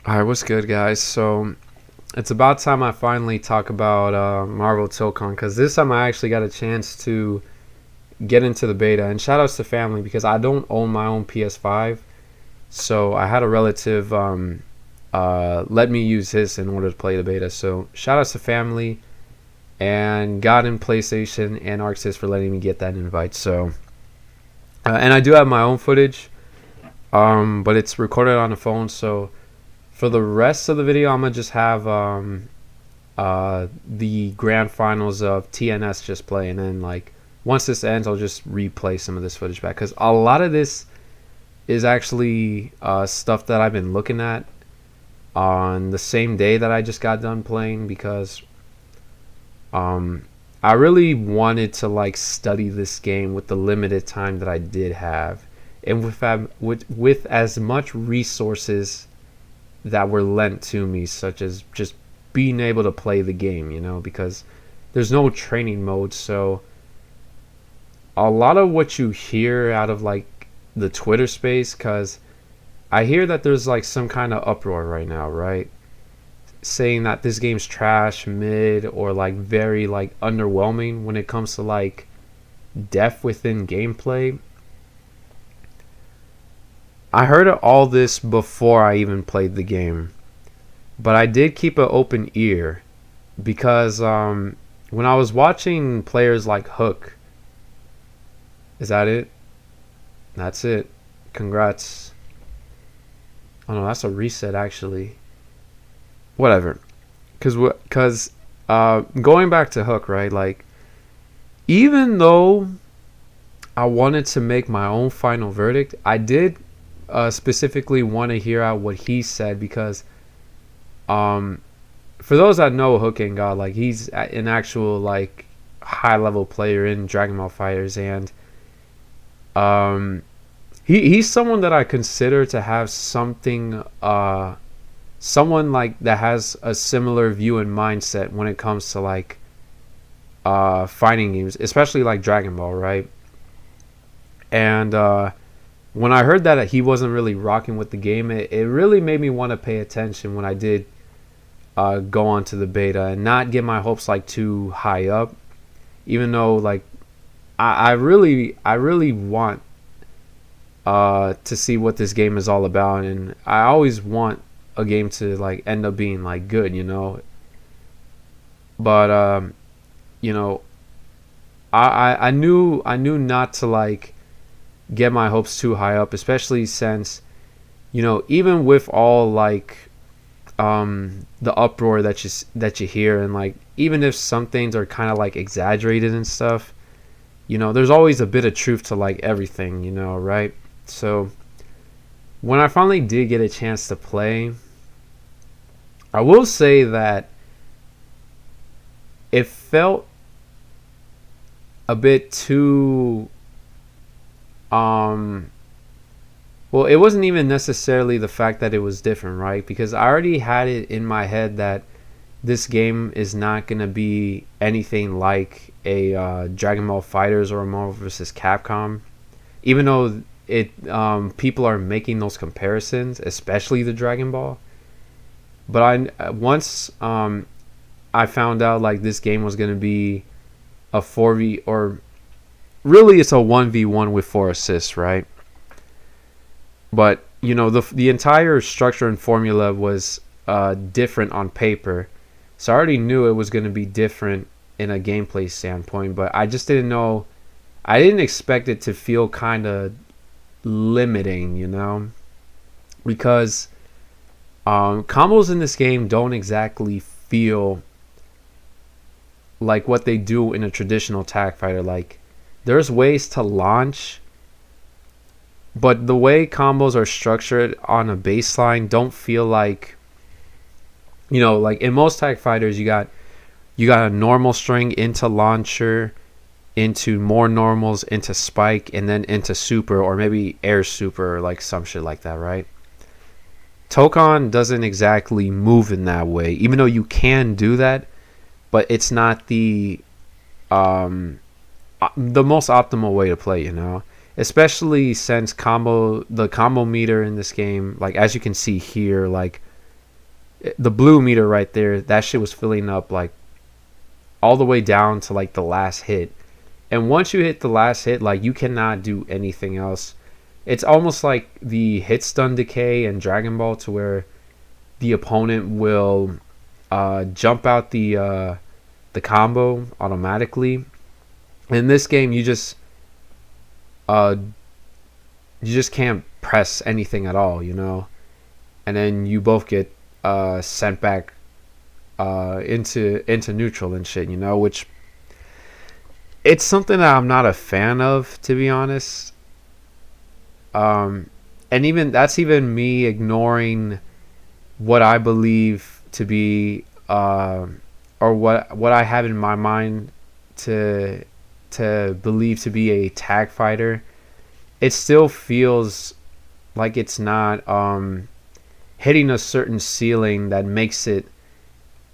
Alright, what's good, guys? So it's about time I finally talk about Marvel TOKON because this time I actually got a chance to get into the beta. And shout outs to family because I don't own my own PS5, so I had a relative let me use his in order to play the beta. So shout outs to family and God in PlayStation and ArcSys for letting me get that invite. So and I do have my own footage, but it's recorded on the phone. So for the rest of the video, I'm gonna just have the grand finals of TNS just play, and then like once this ends, I'll just replay some of this footage back because a lot of this is actually stuff that I've been looking at on the same day that I just got done playing because um, I really wanted to like study this game with the limited time that I did have, and with as much resources that were lent to me, such as just being able to play the game, because there's no training mode. So a lot of what you hear out of like the Twitter space, because I hear that there's like some kind of uproar right now, right? Saying that this game's trash, mid, or like very like underwhelming when it comes to like depth within gameplay. I heard all this before I even played the game, but I did keep an open ear because when I was watching players like Hook, is that it? That's it. Congrats. Oh no, that's a reset actually. Whatever. Cause going back to Hook, right? Like even though I wanted to make my own final verdict, I did specifically want to hear out what he said because um for those that know Hook and God, like he's an actual like high level player in Dragon Ball Fighters, and um he's someone that I consider to have something someone like that has a similar view and mindset when it comes to like fighting games, especially like Dragon Ball, right? And when I heard that he wasn't really rocking with the game, it really made me want to pay attention when I did go on to the beta and not get my hopes like too high up, even though like I really want to see what this game is all about, and I always want a game to like end up being like good. But you know, I knew not to like get my hopes too high up, especially since even with all like the uproar that you hear, and like even if some things are kind of like exaggerated and stuff, there's always a bit of truth to like everything, right? So when I finally did get a chance to play, I will say that it felt a bit too um well, it wasn't even necessarily the fact that it was different, right? Because I already had it in my head that this game is not going to be anything like a Dragon Ball Fighters or a Marvel vs. Capcom, even though it people are making those comparisons, especially the Dragon Ball. But once I found out like this game was going to be a 4v, or really it's a 1v1 with 4 assists, right? But the entire structure and formula was different on paper, so I already knew it was going to be different in a gameplay standpoint. But I just didn't know. I didn't expect it to feel kind of limiting, because combos in this game don't exactly feel like what they do in a traditional tag fighter. Like there's ways to launch, but the way combos are structured on a baseline don't feel like like in most tag fighters you got a normal string into launcher, into more normals, into spike, and then into super, or maybe air super, or like some shit like that, right? Tokon doesn't exactly move in that way, even though you can do that, but it's not the most optimal way to play, especially since the combo meter in this game, like as you can see here, like The blue meter right there, that shit was filling up like all the way down to like the last hit. And once you hit the last hit, like you cannot do anything else. It's almost like the hit stun decay in Dragon Ball, to where the opponent will jump out the combo automatically. In this game, uh, you just can't press anything at all, you know. And then you both get sent back into neutral and shit, you know, which it's something that I'm not a fan of, to be honest. And even me ignoring what I believe to be or what I have in my mind to believe to be a tag fighter. It still feels like it's not hitting a certain ceiling that makes it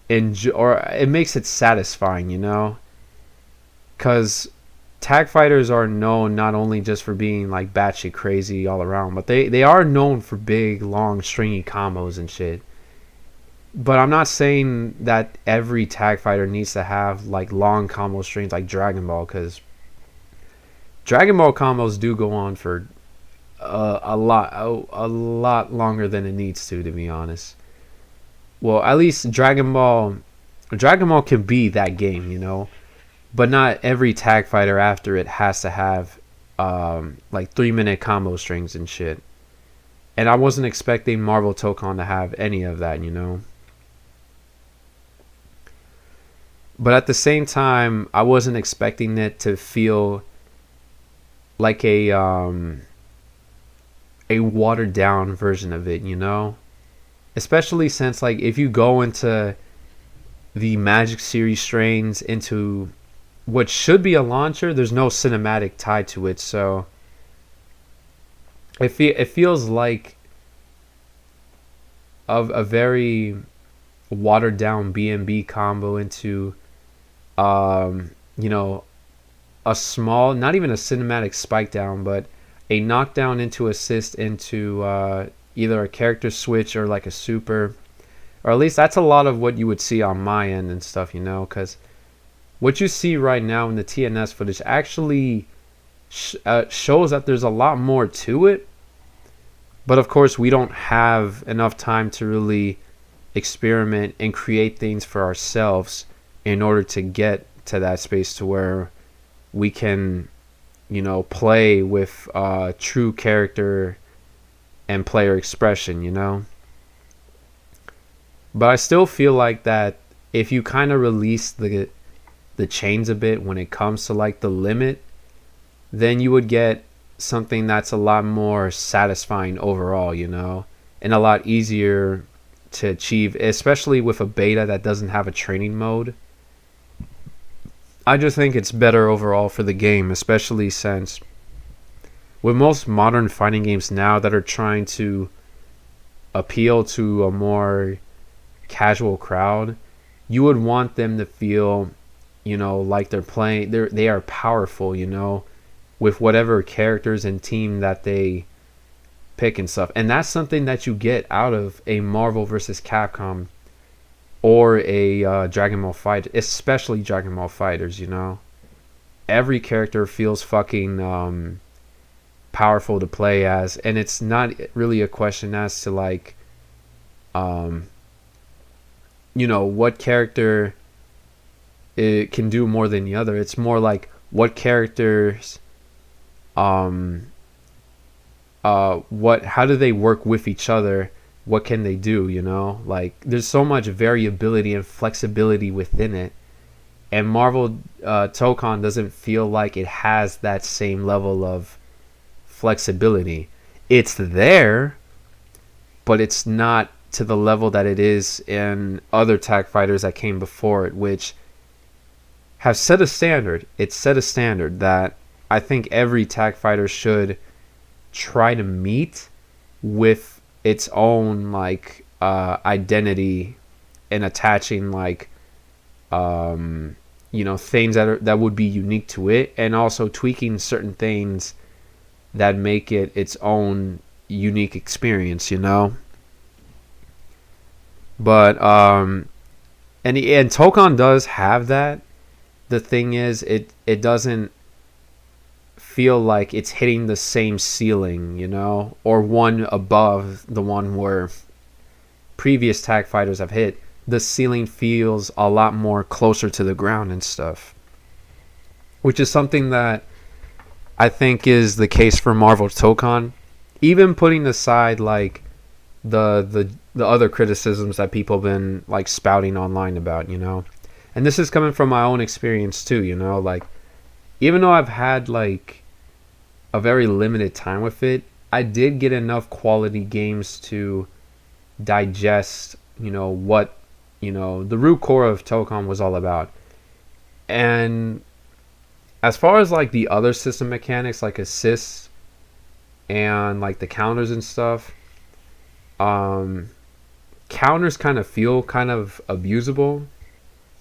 or it makes it satisfying, you know. Because tag fighters are known not only just for being like batshit crazy all around, but they are known for big, long, stringy combos and shit. But I'm not saying that every tag fighter needs to have like long combo strings like Dragon Ball, because Dragon Ball combos do go on for a lot longer than it needs to be honest. Well, at least Dragon Ball can be that game, you know. But not every tag fighter after it has to have like 3-minute combo strings and shit. And I wasn't expecting Marvel TOKON to have any of that, you know. But at the same time, I wasn't expecting it to feel like a watered down version of it, you know. Especially since, like, if you go into the Magic series strains into what should be a launcher, there's no cinematic tied to it, so it feels like a very watered down B&B combo into you know, a small, not even a cinematic spike down, but a knockdown into assist into either a character switch or like a super, or at least that's a lot of what you would see on my end and stuff, you know, because what you see right now in the TNS footage actually shows that there's a lot more to it. But of course, we don't have enough time to really experiment and create things for ourselves in order to get to that space to where we can, you know, play with true character and player expression, you know. But I still feel like that if you kind of release the chains a bit when it comes to like the limit, then you would get something that's a lot more satisfying overall, you know, and a lot easier to achieve, especially with a beta that doesn't have a training mode. I just think it's better overall for the game, especially since with most modern fighting games now that are trying to appeal to a more casual crowd, you would want them to feel, you know, like they are powerful, you know, with whatever characters and team that they pick and stuff. And that's something that you get out of a Marvel vs. Capcom or a Dragon Ball Fight, especially Dragon Ball Fighters, you know. Every character feels fucking powerful to play as, and it's not really a question as to like you know, what character it can do more than the other. It's more like what characters how do they work with each other, what can they do, you know. Like there's so much variability and flexibility within it, and Marvel TOKON doesn't feel like it has that same level of flexibility. It's there, but it's not to the level that it is in other tag fighters that came before it, which have set a standard. It's set a standard that I think every tag fighter should try to meet with its own like identity, and attaching like you know, things that would be unique to it, and also tweaking certain things that make it its own unique experience, you know. But and Tokon does have that. The thing is, it doesn't feel like it's hitting the same ceiling, or one above the one where previous tag fighters have hit. The ceiling feels a lot more closer to the ground and stuff, which is something that I think is the case for Marvel Tokon. Even putting aside like the other criticisms that people have been like spouting online about, and this is coming from my own experience too, like even though I've had like a very limited time with it, I did get enough quality games to digest, what, the root core of Tokon was all about. And as far as like the other system mechanics, like assists and like the counters and stuff, counters kind of feel kind of abusable.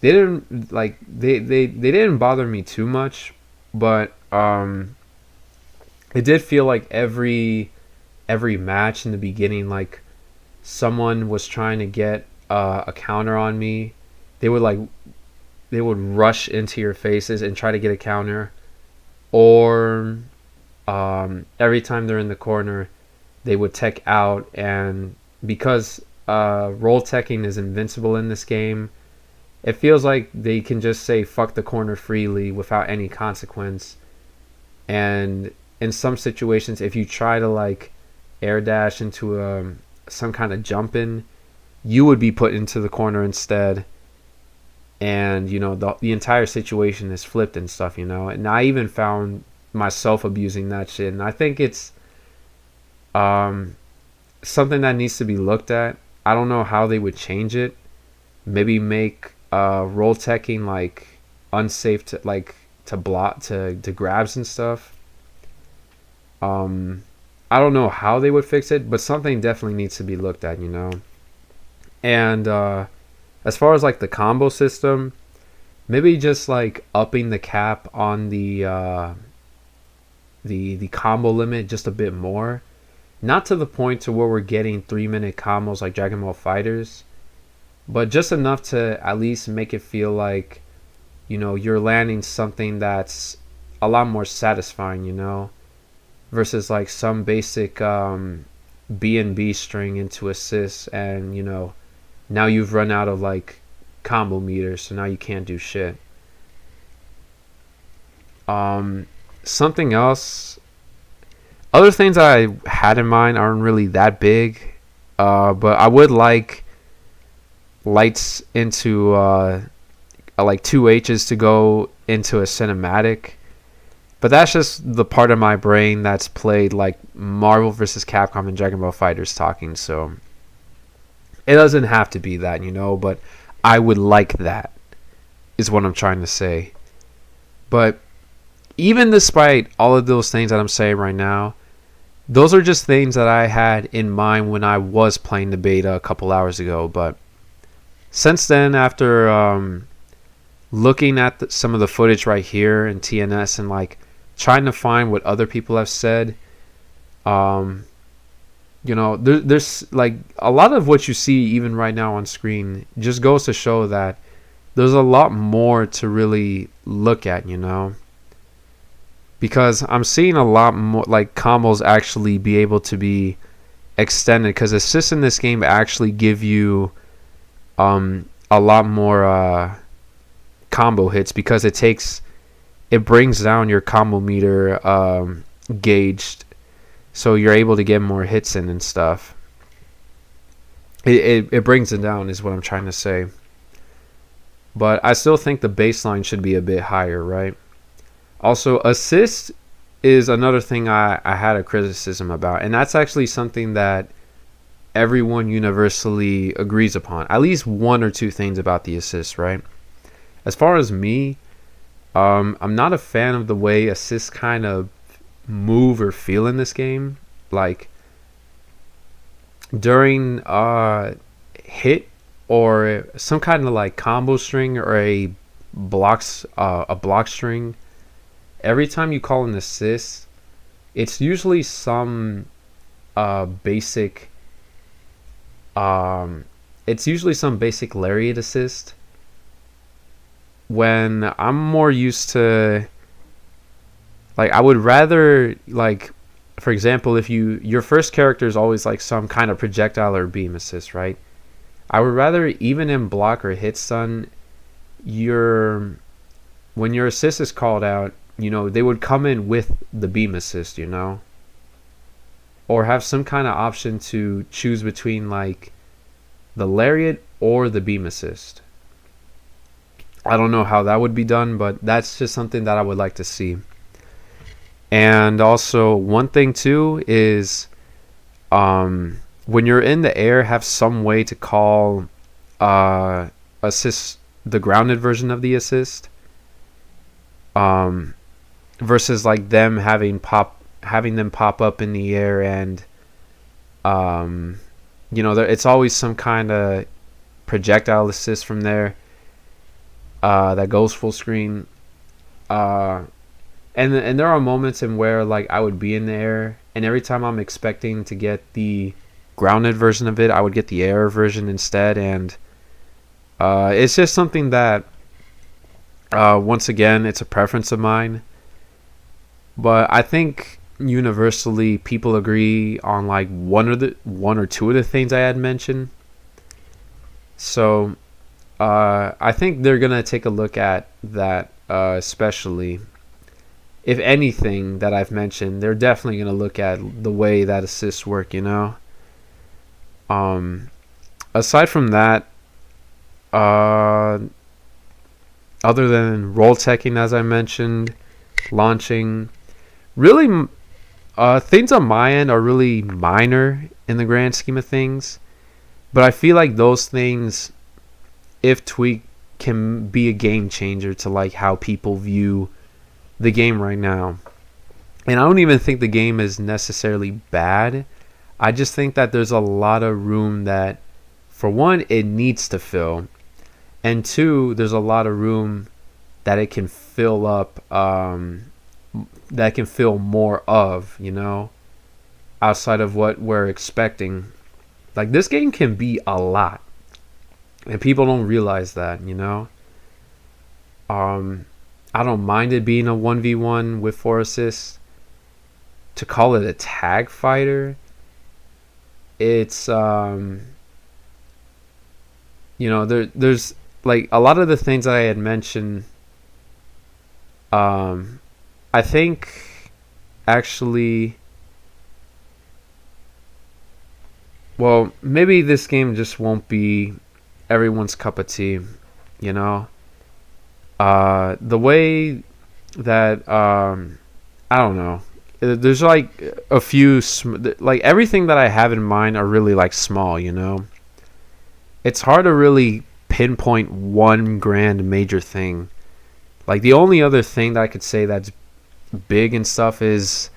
They didn't like they didn't bother me too much, but it did feel like every match in the beginning, like someone was trying to get a counter on me. They would rush into your faces and try to get a counter, or every time they're in the corner, they would tech out. And because roll teching is invincible in this game, it feels like they can just say fuck the corner freely without any consequence. And in some situations, if you try to like air dash into some kind of jump in, you would be put into the corner instead. And the entire situation is flipped and stuff, and I even found myself abusing that shit. And I think it's something that needs to be looked at. I don't know how they would change it. Maybe make roll teching like unsafe to block to grabs and stuff. I don't know how they would fix it, but something definitely needs to be looked at, And as far as like the combo system, maybe just like upping the cap on the combo limit just a bit more. Not to the point to where we're getting 3-minute combos like Dragon Ball Fighters, but just enough to at least make it feel like, you're landing something that's a lot more satisfying, versus like some basic B&B string into assists, and now you've run out of like combo meters, so now you can't do shit. Something else, other things I had in mind aren't really that big, but I would like lights into like 2H's to go into a cinematic. But that's just the part of my brain that's played like Marvel vs. Capcom and Dragon Ball Fighters talking, so it doesn't have to be that, but I would like that, is what I'm trying to say. But even despite all of those things that I'm saying right now, those are just things that I had in mind when I was playing the beta a couple hours ago. But since then, after looking at some of the footage right here in TNS and like trying to find what other people have said, there's like a lot of what you see even right now on screen just goes to show that there's a lot more to really look at, because I'm seeing a lot more like combos actually be able to be extended, because assists in this game actually give you a lot more combo hits, because it brings down your combo meter gauged, so you're able to get more hits in and stuff. It brings it down, is what I'm trying to say. But I still think the baseline should be a bit higher, right? Also, assist is another thing I had a criticism about, and that's actually something that everyone universally agrees upon. At least one or two things about the assist, right? As far as me, I'm not a fan of the way assists kind of move or feel in this game. Like during hit or some kind of like combo string or a block string, every time you call an assist, it's usually some basic it's usually some basic lariat assist. When I'm more used to, like, I would rather, like, for example, if your first character is always like some kind of projectile or beam assist, right? I would rather, even in block or hit stun, your when your assist is called out, they would come in with the beam assist, or have some kind of option to choose between like the lariat or the beam assist. I don't know how that would be done, but that's just something that I would like to see. And also, one thing too is, when you're in the air, have some way to call assist, the grounded version of the assist, versus like them having them pop up in the air, and it's always some kind of projectile assist from there that goes full screen. And there are moments in where like I would be in the air, and every time I'm expecting to get the grounded version of it, I would get the air version instead. And it's just something that, once again, it's a preference of mine. But I think universally people agree on like one or two of the things I had mentioned. So I think they're gonna take a look at that, especially. If anything that I've mentioned, they're definitely going to look at the way that assists work, Aside from that, other than roll teching, as I mentioned, launching, really, things on my end are really minor in the grand scheme of things. But I feel like those things, if tweaked, can be a game changer to like how people view the game right now. And I don't even think the game is necessarily bad. I just think that there's a lot of room that, for one, it needs to fill, and two, there's a lot of room that it can fill up, that can fill more of, outside of what we're expecting. Like, this game can be a lot, and people don't realize that, I don't mind it being a 1v1 with 4 assists. To call it a tag fighter, it's there's like a lot of the things that I had mentioned. I think actually, well, maybe this game just won't be everyone's cup of tea, the way that I don't know. There's like a few like everything that I have in mind are really like small. It's hard to really pinpoint one grand major thing. Like the only other thing that I could say that's big and stuff is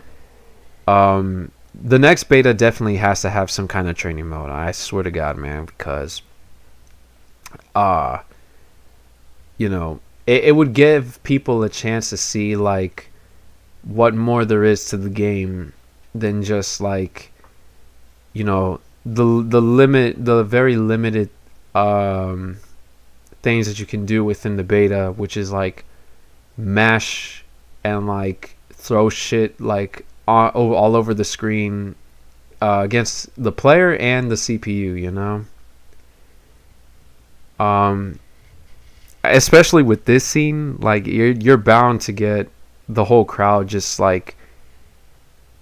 the next beta definitely has to have some kind of training mode. I swear to God, man, because it would give people a chance to see like what more there is to the game than just like the very limited things that you can do within the beta, which is like mash and like throw shit like all over the screen against the player and the CPU, especially with this scene, like you're bound to get the whole crowd just like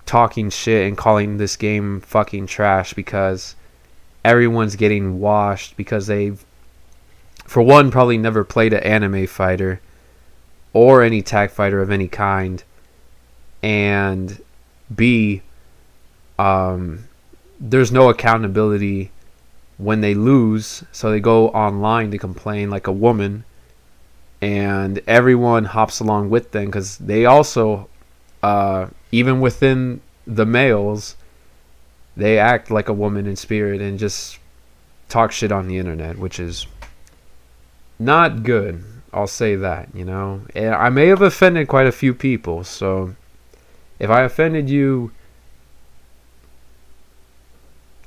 talking shit and calling this game fucking trash because everyone's getting washed because they've, for one, probably never played an anime fighter or any tag fighter of any kind, and B, there's no accountability when they lose, so they go online to complain like a woman, and everyone hops along with them because they also, even within the males, they act like a woman in spirit and just talk shit on the internet, which is not good. I'll say that, And I may have offended quite a few people, so if I offended you,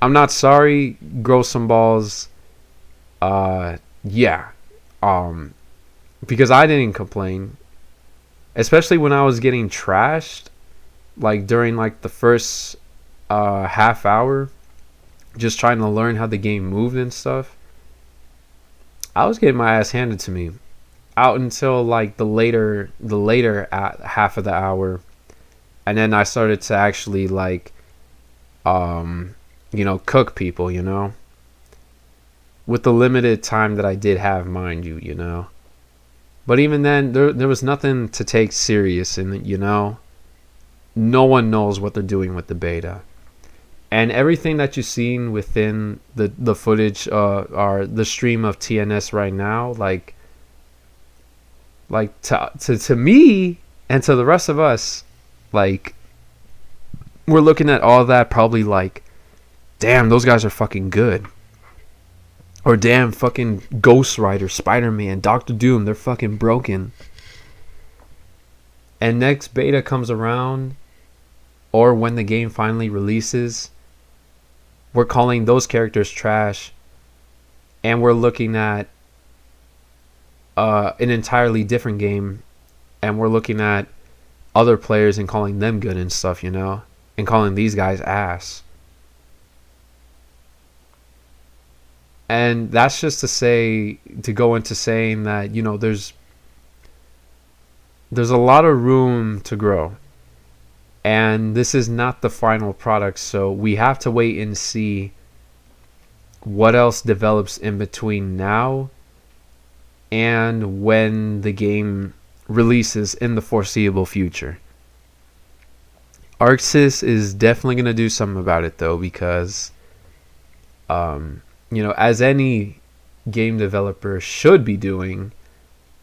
I'm not sorry. Grow some balls. Yeah. Um, because I didn't complain, especially when I was getting trashed, like during like the first half hour, just trying to learn how the game moved and stuff. I was getting my ass handed to me out until like the later half of the hour, and then I started to actually like cook people, with the limited time that I did have, mind you. But even then, there was nothing to take serious, and no one knows what they're doing with the beta. And everything that you've seen within the footage, or the stream of TNS right now, like to me and to the rest of us, like, we're looking at all that probably like, damn, those guys are fucking good. Or damn, fucking Ghost Rider, Spider-Man, Doctor Doom, they're fucking broken. And next beta comes around, or when the game finally releases, we're calling those characters trash, and we're looking at an entirely different game, and we're looking at other players and calling them good and stuff, and calling these guys ass. And that's just to go into saying that, there's a lot of room to grow. And this is not the final product, so we have to wait and see what else develops in between now and when the game releases in the foreseeable future. ArcSys is definitely going to do something about it, though, because as any game developer should be doing,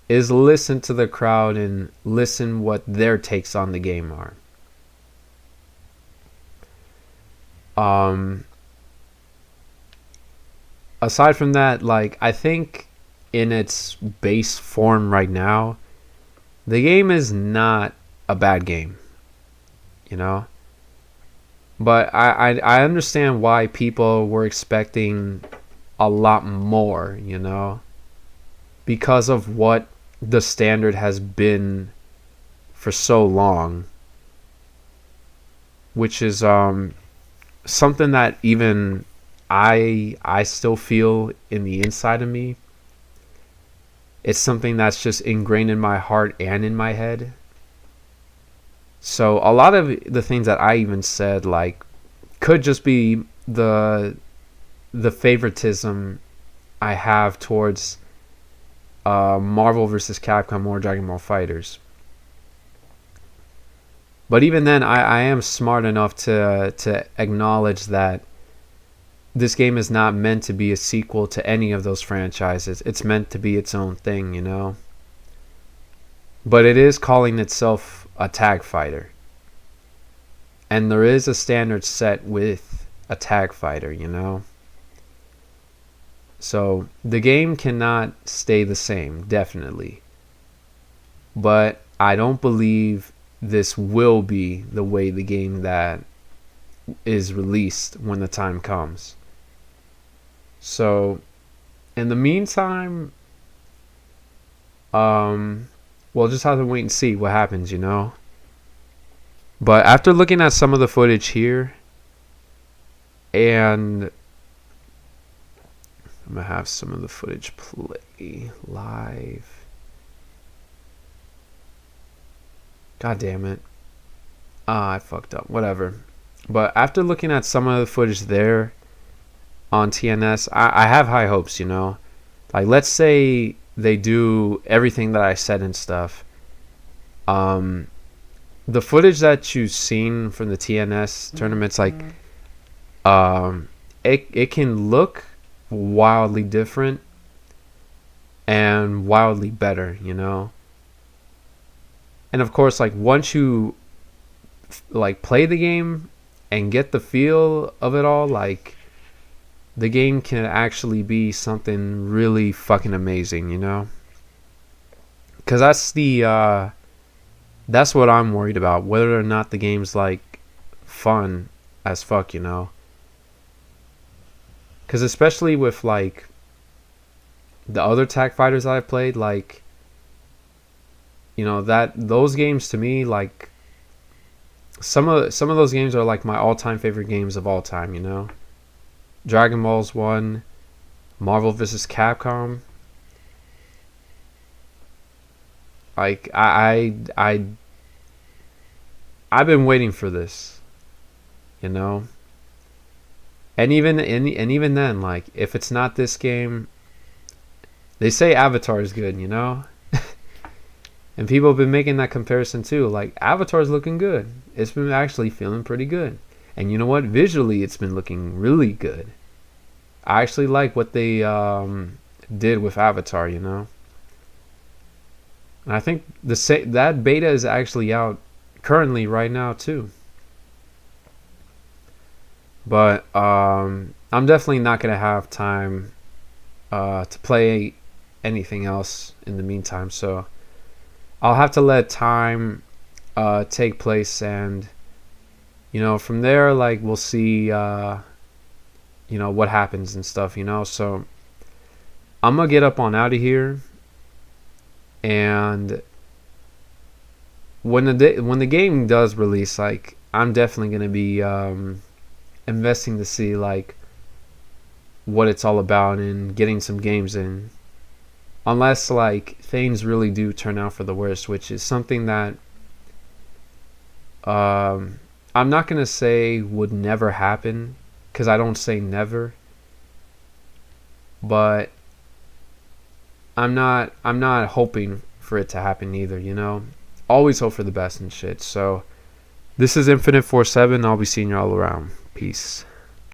is listen to the crowd and listen what their takes on the game are. Aside from that, like, I think in its base form right now, the game is not a bad game, but I understand why people were expecting a lot more, because of what the standard has been for so long, which is something that even I still feel in the inside of me. It's something that's just ingrained in my heart and in my head. So a lot of the things that I even said, like, could just be the favoritism I have towards Marvel vs. Capcom or Dragon Ball Fighters. But even then, I am smart enough to acknowledge that this game is not meant to be a sequel to any of those franchises. It's meant to be its own thing, But it is calling itself a tag fighter. And there is a standard set with a tag fighter, So the game cannot stay the same, definitely. But I don't believe this will be the way the game that is released when the time comes. So in the meantime, we'll just have to wait and see what happens, But after looking at some of the footage here, and I'm going to have some of the footage play live. God damn it. I fucked up. Whatever. But after looking at some of the footage there on TNS, I have high hopes, Like, let's say they do everything that I said and stuff. The footage that you've seen from the TNS tournaments, like, it can look wildly different and wildly better, And of course, like, once you like play the game and get the feel of it all, like, the game can actually be something really fucking amazing, Because that's what I'm worried about, whether or not the game's like fun as fuck, Because especially with like the other tag fighters that I've played, like, you know, that those games to me, like, some of those games are like my all-time favorite games of all time, you know. Dragon Ball's one, Marvel vs. Capcom. Like I've been waiting for this, you know. And even then, like, if it's not this game, they say Avatar is good, you know. And people have been making that comparison too. Like, Avatar's looking good. It's been actually feeling pretty good. And you know what? Visually, it's been looking really good. I actually like what they did with Avatar, you know. And I think that beta is actually out currently right now too. But I'm definitely not gonna have time to play anything else in the meantime. So I'll have to let time take place, and you know, from there, like, we'll see, you know, what happens and stuff, you know. So I'm gonna get up on out of here, and when the game does release, like, I'm definitely gonna be investing to see, like, what it's all about and getting some games in, unless, like, things really do turn out for the worst, which is something that I'm not gonna say would never happen, because I don't say never, but I'm not hoping for it to happen either, you know. Always hope for the best and shit. So this is Infinite 47. I'll be seeing you all around. Peace.